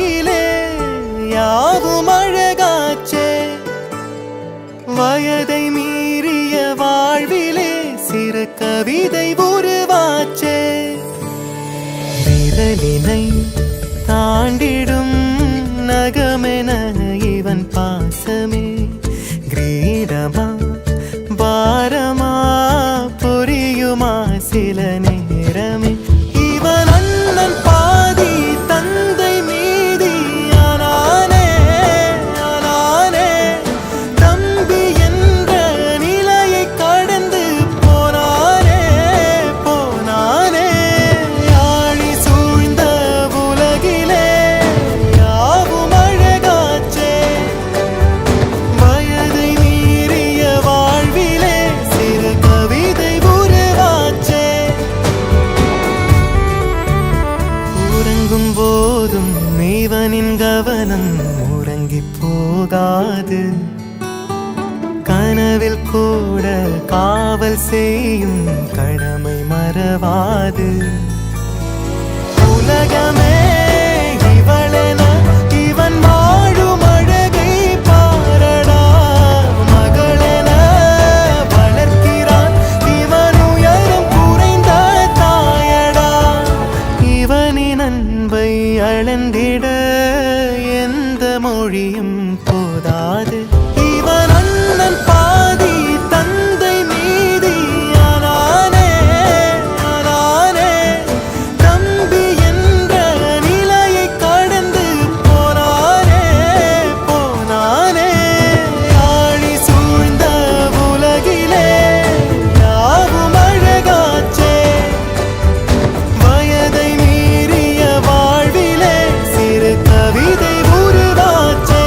உலகிலே யாவும் அழகாச்சே வயதை மீறிய வாழ்விலே சிறு கவிதை உருவாச்சே விரலினை தாண்டிடும் நகமென இவன் பாசமே கிரீடமா பாரமா புரியுமா சில நேரமே இவன் அண்ணன் பாதி தந்தை மீதி ஆனானே ஆனானே தம்பி என்ற நிலையை கடந்து போனானே போனானே ஆழி சூழ்ந்த உலகிலே யாவும் அழகாச்சே வயதை மீறிய வாழ்விலே சிறு கவிதை உருவாச்சே உறங்கும் போதும் இவனின் கவனம் உறங்கி போகாது கனவில் கூட காவல் செய்யும் கடமை மறவாது உலகமே இவளென இவன் வாழும் அழகை பாரடா மகளென வளர்க்கிறான் இவன் உயரம் குறைந்த தாயடா இவனின் அன்பை அளந்திட எந்த மொழியும் போதாது இவன் அண்ணன் பாதி தந்தை மீதி ஆனானே ஆனானே தம்பி என்ற நிலையை கடந்து போனானே போனானே ஆழி சூழ்ந்த உலகிலே யாவும் அழகாச்சே வயதை மீறிய வாழ்விலே சிறு கவிதை உருவாச்சே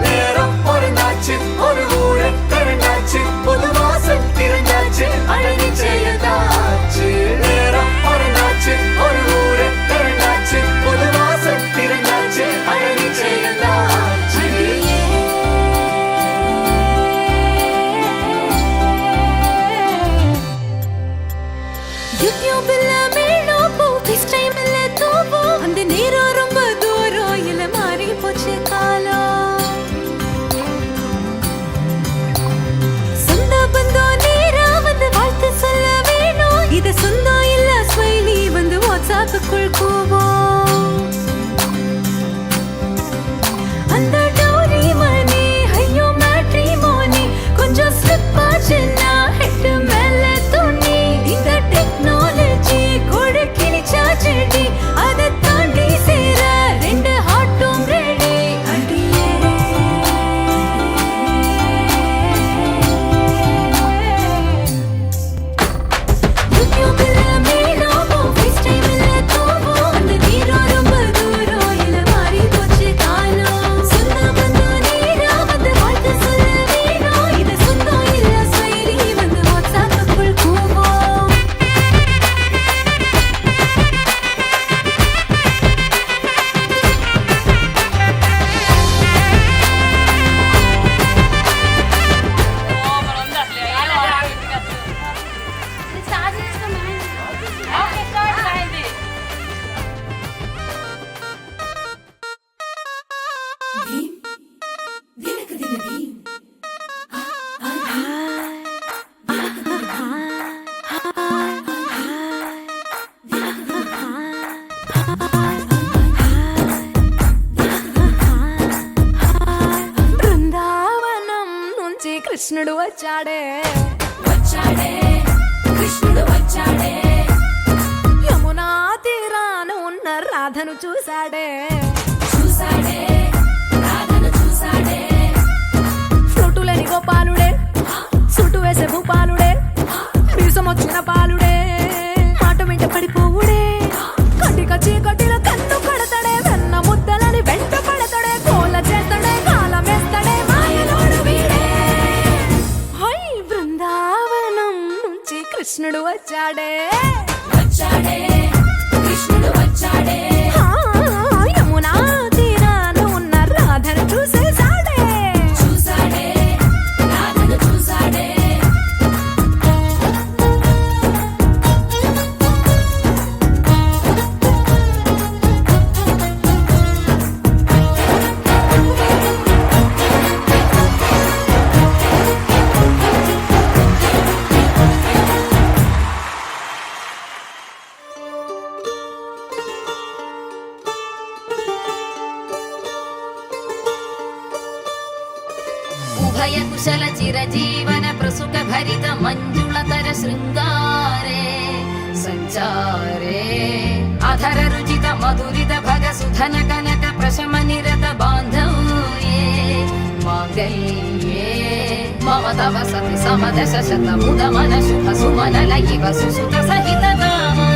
நேரம் ஒரு நாச்சு ஒரு ஊழ திறந்தாச்சு புது வாசல் திறந்தாச்சு அழகி செய்யதாச்சு நேரம் ஒரு நாச்சு ஒரு ஊழ திறந்தாச்சு புது வாசல் திறந்தாச்சு அழகி செய்யதாச்சு யூடியூப்ல மேலோ போ ஃபேஸ்டைம்ல தூவோ அந்த நேரம் ரொம்ப தூரம் இல்ல மாறி போச்சு காலம் சொந்த பந்தம் நேரா வந்து வாழ்த்து சொல்ல வேணும் இது சொந்தம் இல்ல ஸ்மைலி வந்து வாட்ஸ்அப்புக்குள் கூவோம் அந்த டவுரி மணி ஐயோ மேட்ரிமோனி கொஞ்சம் ஸ்லிப் ஆச்சுன்னா ஹெட் மேல துணி இந்த டெக்னாலஜி கூட கிழிச்சா செடி அதை தாண்டி சேர ரெண்டு ஹார்ட்டும் ரெடி அடியே யூடியூப்ல மேலோ போ ஃபேஸ்டைம்ல தூவோ அந்த நேரம் ரொம்ப தூரம் இல்ல மாறி போச்சு காலம் சொந்த பந்தம் நேரா வந்து வாழ்த்து சொல்ல வேணும் இது சொந்தம் இல்ல ஸ்மைலி வந்து வாட்ஸ்அப்புக்குள் கூவோம் బృందావనం నుంచి కృష్ణుడు వచ్చాడే వచ్చాడే కృష్ణుడు వచ్చాడే యమునా తీరాన ఉన్న రాధను చూశాడే చూశాడే రాధను చూశాడే ఫ్రూటులని గోపాలుడే సుటు వేసే భూపాలుడే మీసం వచ్చిన పాలుడే మాట వెంట పడిపోవుడే కటిక చీకటిలో కన్ను కొడతాడే వెన్న ముద్దలని వెంట పడతాడే కోల చేస్తాడే కాలం వేస్తాడే మాయలోడు వీడే హై బృందావనం నుంచి కృష్ణుడు వచ్చాడే వచ్చాడే కృష్ణుడు వచ్చాడే యమునా നിർഭയ കുശല ചിരജീവന പ്രസുഖ ഭരിത മഞ്ജുളതര ശൃംഗാരേ സഞ്ചാരേ അധര രുചിത മധുരിത ഭഗ സുധന കനക പ്രശമ നിരത ബാന്ധവ്യേ മാംഗല്യേ മമ തവ സതി സമദശ ശത മുദമന ശുഭ സുമന ലയിവ സുസുത സഹിത കാമം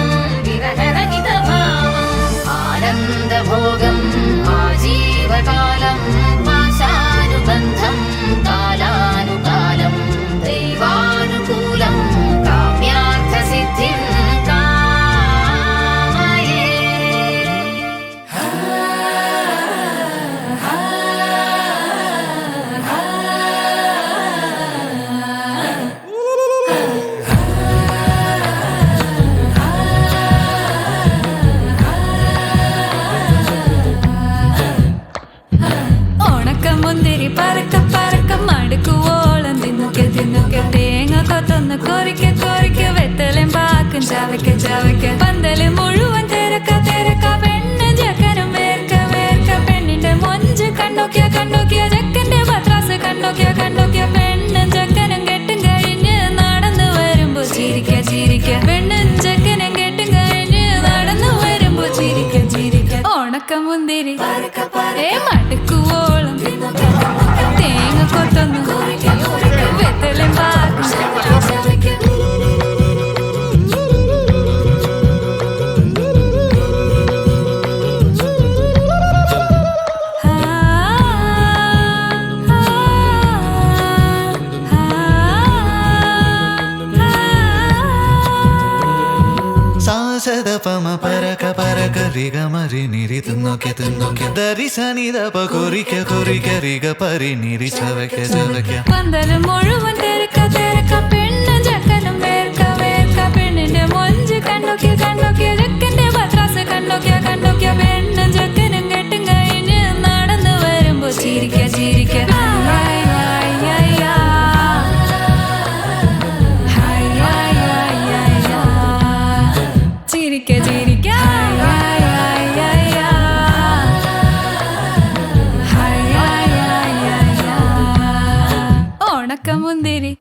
വിരഹരഹിത ഭാവം ആനന്ദ ഭോഗം ആജീവകാലം പാശാനുബന്ധം കാലാനുകാലം ദൈവാനുകൂലം കാമ്യാർത്ഥ സിദ്ധിം കാമയേ. ഉണക്കമുന്തിരി പറക്ക പറക്ക മടുക്കുവോളം തിന്നുക്കെ തിന്നുക്കെ തേങ്ങ കൊത്തൊന്ന് കൊറിക്ക കൊറിക്ക വെത്തലും പാക്കും ചവയ്ക്ക ചവയ്ക്ക പന്തല് മുഴുവൻ തിരക്ക തിരക്ക പെണ്ണ് ജക്കനും വേർക്ക വേർക്ക പെണ്ണിന്റെ മൊഞ്ച് കണ്ടോക്കിയ കണ്ടോക്കിയ ജക്കന്റെ പത്രാസ് കണ്ടോക്കിയ കണ്ടോക്കിയ പെണ്ണും ജക്കനും കെട്ടും കഴിഞ്ഞ് നടന്നു വരുമ്പോ ചിരിക്ക ചിരിക്ക പെണ്ണും ജക്കനും കെട്ടും കഴിഞ്ഞ് നടന്നു വരുമ്പോ ചിരിക്ക ചിരിക്ക ഉണക്കമുന്തിരി ഏ മടുക്കുവോളം തേങ്ങ കൊത്തൊന്ന് വെത്തലും പാക്കും സാസദ പമ പരക പരക റിഗ മരി നിരി തിന്നോക്കെ തിന്നോക്കെ ദരി സനി ദപ കൊറിക്ക കൊറിക്ക റിഗ പരി നിരി ചവയ്ക്ക ചവയ്ക്ക പന്തല് മുഴുവൻ തിരക്ക തിരക്ക പെണ്ണ് ജക്കനും വേർക്ക വേർക്ക പെണ്ണിന്റെ മൊഞ്ച് കണ്ടോക്കിയ കണ്ടോക്കിയ ജക്കന്റെ പത്രാസ് കണ്ടോക്കിയ കണ്ടോക്കിയ പെണ്ണ് ജക്കനും കെട്ടും കഴിഞ്ഞ് നടന്നു വരുമ്പോ ചിരിക്ക ചിരിക്ക ഹായ് ഹായ് ഹായ് ഹായ് ഹായ് ഹായ് ഹായ് ചിരിക്ക ചിരിക്ക ഹായ് ഹായ് ഹായ് ഹായ് ഹായ് ഹായ് ഹായ് ഉണക്കമുന്തിരി